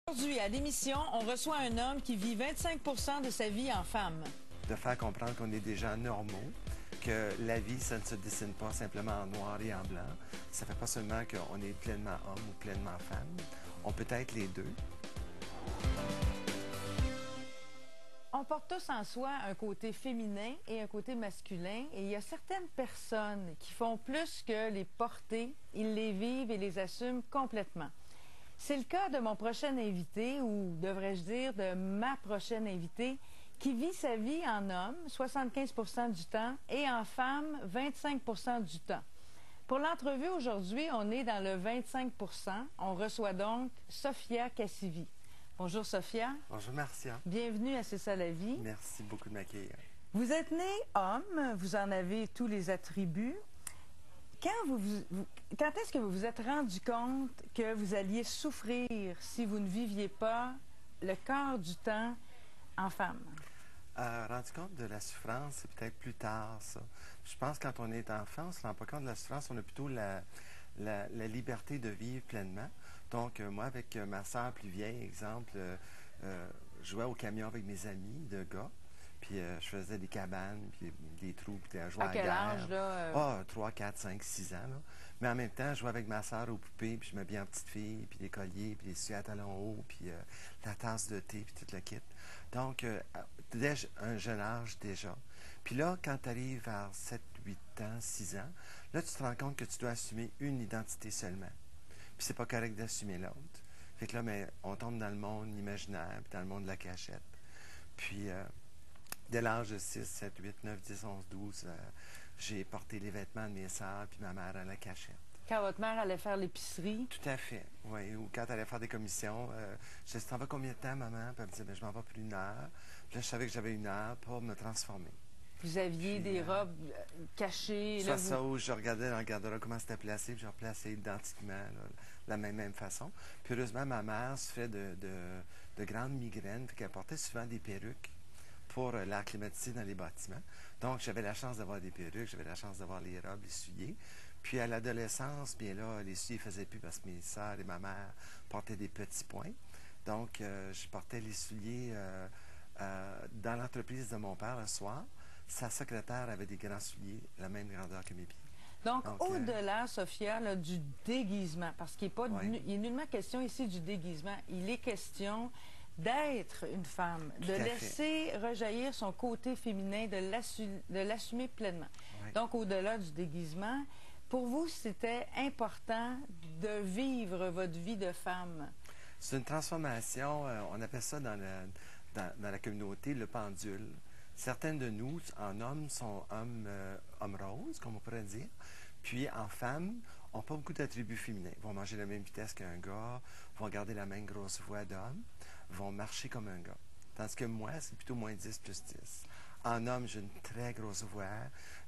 Aujourd'hui, à l'émission, on reçoit un homme qui vit 25% de sa vie en femme. De faire comprendre qu'on est des gens normaux, que la vie, ça ne se dessine pas simplement en noir et en blanc. Ça ne fait pas seulement qu'on est pleinement homme ou pleinement femme. On peut être les deux. On porte tous en soi un côté féminin et un côté masculin. Et il y a certaines personnes qui font plus que les porter. Ils les vivent et les assument complètement. C'est le cas de mon prochain invité, ou devrais-je dire de ma prochaine invitée, qui vit sa vie en homme 75% du temps et en femme 25% du temps. Pour l'entrevue aujourd'hui, on est dans le 25%. On reçoit donc Sophia Cassivi. Bonjour Sophia. Bonjour Marcia. Bienvenue à C'est ça la vie. Merci beaucoup de m'accueillir. Vous êtes né homme, vous en avez tous les attributs. Quand est-ce que vous vous êtes rendu compte que vous alliez souffrir si vous ne viviez pas le quart du temps en femme? Rendu compte de la souffrance, c'est peut-être plus tard, ça. Je pense que quand on est enfant, on ne se rend pas compte de la souffrance, on a plutôt la liberté de vivre pleinement. Donc, moi, avec ma sœur plus vieille, exemple, je jouais au camion avec mes amis de gars. Puis je faisais des cabanes, puis des trous, puis je jouais à la guerre. À quel âge, là? Ah, 3, 4, 5, 6 ans, là. Mais en même temps, je jouais avec ma sœur aux poupées, puis je m'habillais en petite fille, puis les colliers, puis les souliers à talons hauts, puis la tasse de thé, puis tout le kit. Donc, dès un jeune âge déjà. Puis là, quand tu arrives vers 7, 8 ans, 6 ans, là, tu te rends compte que tu dois assumer une identité seulement. Puis c'est pas correct d'assumer l'autre. Fait que là, mais, on tombe dans le monde imaginaire, puis dans le monde de la cachette. Puis... dès l'âge de 6, 7, 8, 9, 10, 11, 12, j'ai porté les vêtements de mes sœurs puis ma mère à la cachette. Quand votre mère allait faire l'épicerie? Tout à fait, oui. Ou quand elle allait faire des commissions, je disais, t'en vas combien de temps, maman? Puis elle me disait, ben, je m'en vais pour 1 heure. Puis là, je savais que j'avais 1 heure pour me transformer. Vous aviez des robes cachées? Soit ça, où je regardais dans le garde-robe comment c'était placé, puis je replaçais identiquement, là, la même façon. Puis heureusement, ma mère se fait de grandes migraines, puis qu'elle portait souvent des perruques pour l'air climatisé dans les bâtiments. Donc, j'avais la chance d'avoir des perruques, j'avais la chance d'avoir les robes, les souliers. Puis, à l'adolescence, bien là, les souliers ne faisaient plus parce que mes sœurs et ma mère portaient des petits points. Donc, je portais les souliers dans l'entreprise de mon père le soir. Sa secrétaire avait des grands souliers, la même grandeur que mes pieds. Donc au-delà, Sophia, là, du déguisement, parce qu'il n'est nullement question ici du déguisement, il est question d'être une femme, de laisser rejaillir son côté féminin, de l'assumer pleinement. Oui. Donc, au-delà du déguisement, pour vous, c'était important de vivre votre vie de femme. C'est une transformation, on appelle ça dans la communauté le pendule. Certains de nous, en hommes, sont hommes roses, comme on pourrait dire. Puis, en femmes, n'ont pas beaucoup d'attributs féminins. Ils vont manger à la même vitesse qu'un gars, vont garder la même grosse voix d'homme, vont marcher comme un gars. Tandis que moi, c'est plutôt moins 10 plus 10. En homme, j'ai une très grosse voix,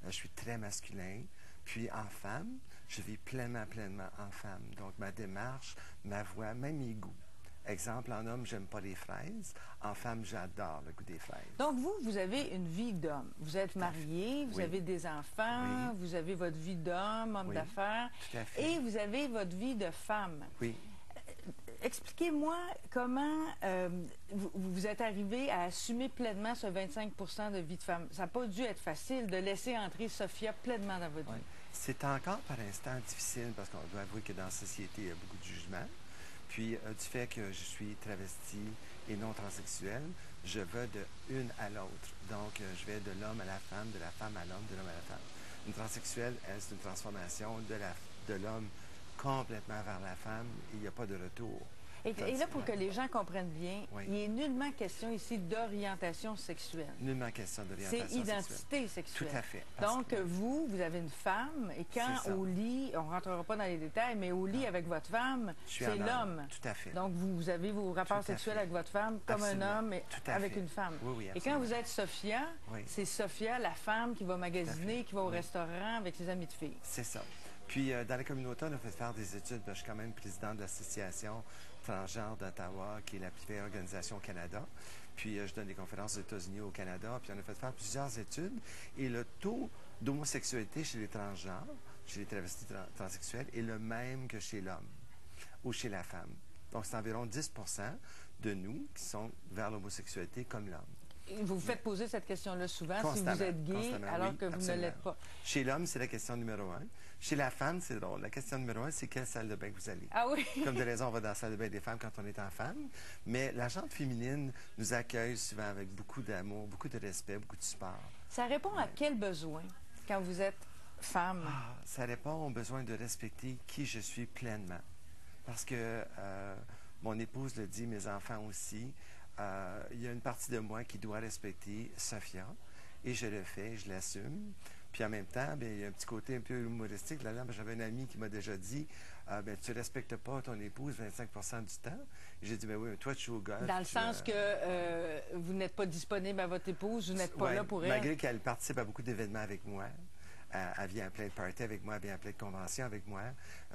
je suis très masculin. Puis en femme, je vis pleinement en femme. Donc ma démarche, ma voix, même mes goûts. Exemple, en homme, j'aime pas les fraises. En femme, j'adore le goût des fraises. Donc vous avez une vie d'homme. Vous êtes marié, vous avez des enfants, vous avez votre vie d'homme, homme d'affaires, et vous avez votre vie de femme. Oui. Expliquez-moi comment vous êtes arrivé à assumer pleinement ce 25% de vie de femme. Ça n'a pas dû être facile de laisser entrer Sophia pleinement dans votre vie. C'est encore par instant difficile parce qu'on doit avouer que dans la société, il y a beaucoup de jugements. Puis, du fait que je suis travesti et non transsexuel, je vais de une à l'autre. Donc, je vais de l'homme à la femme, de la femme à l'homme, de l'homme à la femme. Une transsexuelle, elle, c'est une transformation de l'homme complètement vers la femme. Il n'y a pas de retour. Et là, pour que les gens comprennent bien, il n'est nullement question ici d'orientation sexuelle. Nullement question d'orientation sexuelle. C'est identité sexuelle. Tout à fait. Donc, vous avez une femme, et quand au lit, on ne rentrera pas dans les détails, mais au lit avec votre femme, c'est l'homme. Tout à fait. Donc, vous avez vos rapports sexuels avec votre femme comme un homme et avec une femme. Oui, et quand vous êtes Sophia, c'est Sophia, la femme, qui va magasiner, qui va au restaurant avec ses amis de filles. C'est ça. Puis, dans la communauté, on a fait faire des études. Je suis quand même président de l'association transgenre d'Ottawa, qui est la plus vieille organisation au Canada. Puis, je donne des conférences aux États-Unis, au Canada. Puis, on a fait faire plusieurs études. Et le taux d'homosexualité chez les transgenres, chez les travestis transsexuels, est le même que chez l'homme ou chez la femme. Donc, c'est environ 10% de nous qui sont vers l'homosexualité comme l'homme. Vous vous faites poser cette question-là souvent, si Constamment, vous êtes gay constamment, alors oui, que vous absolument. ne l'êtes pas. Chez l'homme, c'est la question numéro 1. Chez la femme, c'est drôle. La question numéro 1, c'est quelle salle de bain que vous allez. Ah oui? Comme de raison, on va dans la salle de bain des femmes quand on est en femme. Mais la gente féminine nous accueille souvent avec beaucoup d'amour, beaucoup de respect, beaucoup de support. Ça répond à quel besoin quand vous êtes femme? Ça répond au besoin de respecter qui je suis pleinement. Parce que mon épouse le dit, mes enfants aussi, il y a une partie de moi qui doit respecter Sophia. Et je le fais, je l'assume. Puis en même temps, bien, il y a un petit côté un peu humoristique. Là, j'avais un ami qui m'a déjà dit ben, tu ne respectes pas ton épouse 25% du temps. J'ai dit ben oui, mais toi, tu joues au golf. Dans le sens que vous n'êtes pas disponible à votre épouse, vous n'êtes pas Ouais, là pour elle. Malgré qu'elle participe à beaucoup d'événements avec moi. Elle vient à plein de parties avec moi, elle vient à plein de conventions avec moi.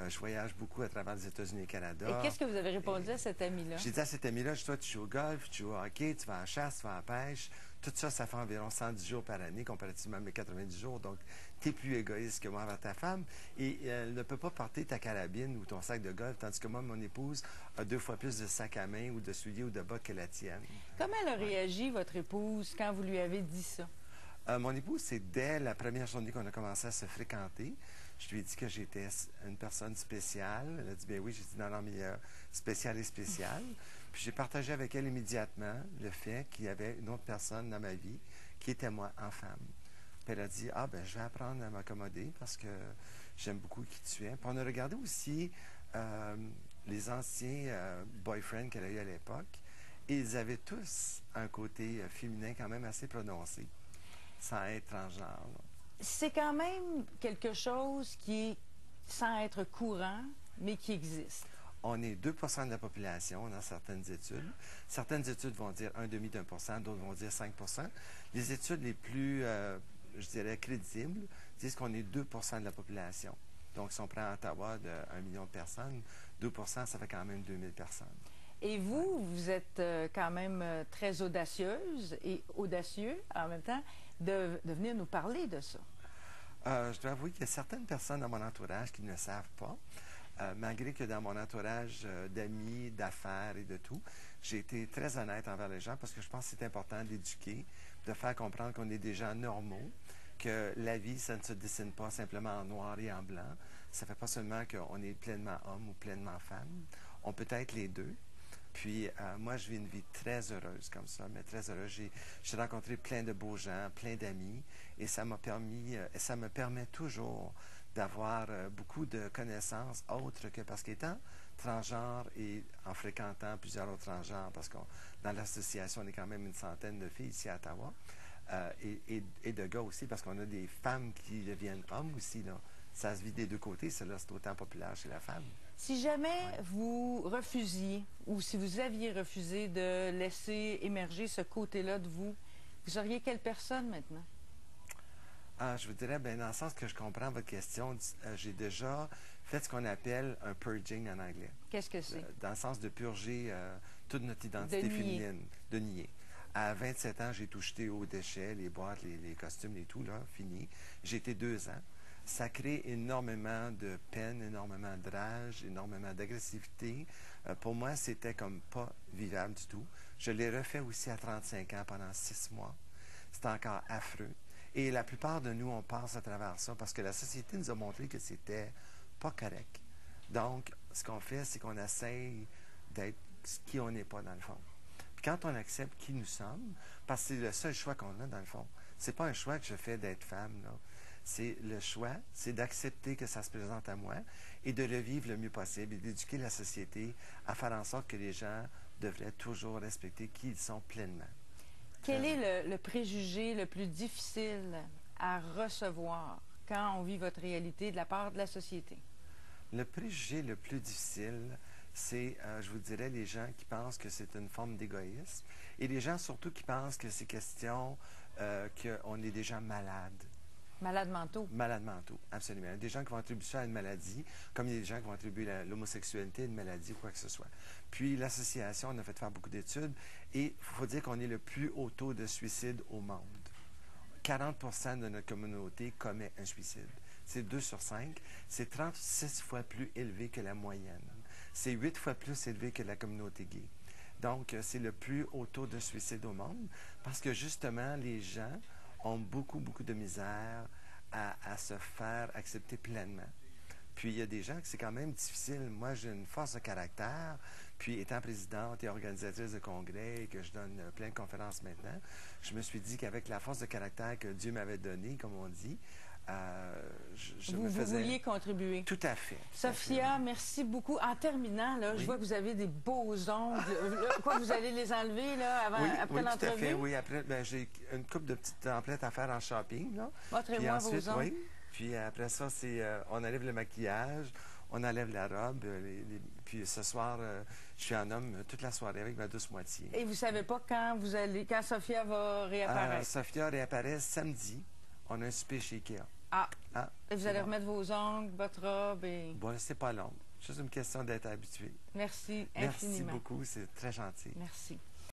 Je voyage beaucoup à travers les États-Unis et le Canada. Et qu'est-ce que vous avez répondu à cet ami-là? J'ai dit à cet ami-là, toi, tu joues au golf, tu joues au hockey, tu vas à la chasse, tu vas à la pêche. Tout ça, ça fait environ 110 jours par année, comparativement à mes 90 jours. Donc, tu es plus égoïste que moi envers ta femme. Et elle ne peut pas porter ta carabine ou ton sac de golf, tandis que moi, mon épouse a 2 fois plus de sacs à main ou de souliers ou de bottes que la tienne. Comment elle a réagi, votre épouse, quand vous lui avez dit ça? Mon épouse, c'est dès la première journée qu'on a commencé à se fréquenter. Je lui ai dit que j'étais une personne spéciale. Elle a dit, bien oui. J'ai dit, non, mais spécial et spécial. Puis j'ai partagé avec elle immédiatement le fait qu'il y avait une autre personne dans ma vie qui était moi en femme. Puis elle a dit, ben je vais apprendre à m'accommoder parce que j'aime beaucoup qui tu es. Puis on a regardé aussi les anciens boyfriends qu'elle a eu à l'époque. Et ils avaient tous un côté féminin quand même assez prononcé, sans être transgenre. C'est quand même quelque chose qui est, sans être courant, mais qui existe. On est 2% de la population dans certaines études. Certaines études vont dire 0,5%, d'autres vont dire 5%. Les études les plus, je dirais, crédibles disent qu'on est 2% de la population. Donc, si on prend Ottawa de 1 million de personnes, 2%, ça fait quand même 2000 personnes. Et vous, vous êtes quand même très audacieuse et audacieux en même temps de venir nous parler de ça. Je dois avouer qu'il y a certaines personnes dans mon entourage qui ne le savent pas. Malgré que dans mon entourage d'amis, d'affaires et de tout, j'ai été très honnête envers les gens parce que je pense que c'est important d'éduquer, de faire comprendre qu'on est des gens normaux, que la vie, ça ne se dessine pas simplement en noir et en blanc. Ça ne fait pas seulement qu'on est pleinement homme ou pleinement femme. On peut être les deux. Puis, moi, je vis une vie très heureuse comme ça, mais très heureuse. J'ai rencontré plein de beaux gens, plein d'amis, et ça m'a permis, et ça me permet toujours d'avoir beaucoup de connaissances autres que parce qu'étant transgenre et en fréquentant plusieurs autres transgenres, parce que dans l'association, on est quand même une centaine de filles ici à Ottawa, et de gars aussi, parce qu'on a des femmes qui deviennent hommes aussi, là. Ça se vit des deux côtés, celle-là, c'est autant populaire chez la femme. Si jamais vous refusiez, ou si vous aviez refusé de laisser émerger ce côté-là de vous, vous seriez quelle personne maintenant? Je vous dirais, bien, dans le sens que je comprends votre question, j'ai déjà fait ce qu'on appelle un purging en anglais. Qu'est-ce que c'est? Dans le sens de purger toute notre identité De nier. féminine, de nier. À 27 ans, j'ai tout jeté aux déchets, les boîtes, les costumes et tout, là, fini. J'ai été 2 ans. Ça crée énormément de peine, énormément de rage, énormément d'agressivité. Pour moi, c'était comme pas vivable du tout. Je l'ai refait aussi à 35 ans pendant 6 mois. C'était encore affreux. Et la plupart de nous, on passe à travers ça parce que la société nous a montré que c'était pas correct. Donc, ce qu'on fait, c'est qu'on essaye d'être qui on n'est pas dans le fond. Puis quand on accepte qui nous sommes, parce que c'est le seul choix qu'on a dans le fond. C'est pas un choix que je fais d'être femme, là. C'est le choix, c'est d'accepter que ça se présente à moi et de le vivre le mieux possible et d'éduquer la société à faire en sorte que les gens devraient toujours respecter qui ils sont pleinement. Quel est le préjugé le plus difficile à recevoir quand on vit votre réalité de la part de la société? Le préjugé le plus difficile, c'est, je vous dirais, les gens qui pensent que c'est une forme d'égoïsme et les gens surtout qui pensent que c'est question qu'on est des gens malades. Malades mentaux. Malades mentaux, absolument. Il y a des gens qui vont attribuer ça à une maladie, comme il y a des gens qui vont attribuer l'homosexualité à une maladie ou quoi que ce soit. Puis l'association, on a fait faire beaucoup d'études et il faut dire qu'on est le plus haut taux de suicide au monde. 40% de notre communauté commet un suicide. C'est 2 sur 5. C'est 36 fois plus élevé que la moyenne. c'est 8 fois plus élevé que la communauté gay. Donc, c'est le plus haut taux de suicide au monde parce que justement, les gens ont beaucoup, beaucoup de misère à se faire accepter pleinement. Puis, il y a des gens que c'est quand même difficile. Moi, j'ai une force de caractère. Puis, étant présidente et organisatrice de congrès et que je donne plein de conférences maintenant, je me suis dit qu'avec la force de caractère que Dieu m'avait donnée, comme on dit, vous vouliez contribuer. Tout à fait. Sophia, merci beaucoup. En terminant, là, je vois que vous avez des beaux ongles. Quoi, vous allez les enlever là, après l'entrevue? Tout à fait. Oui, après, j'ai une couple de petites templates à faire en shopping. Montrez-moi vos ongles. Oui. Puis après ça, on enlève le maquillage, on enlève la robe. Puis ce soir, je suis en homme toute la soirée avec ma douce moitié. Et vous savez pas quand Sophia va réapparaître? Sophia réapparaît samedi. On a un souper chez Ikea. Et vous allez remettre vos ongles, votre robe et... Bon, c'est pas long. Juste une question d'être habitué. Merci infiniment. Merci beaucoup, c'est très gentil. Merci.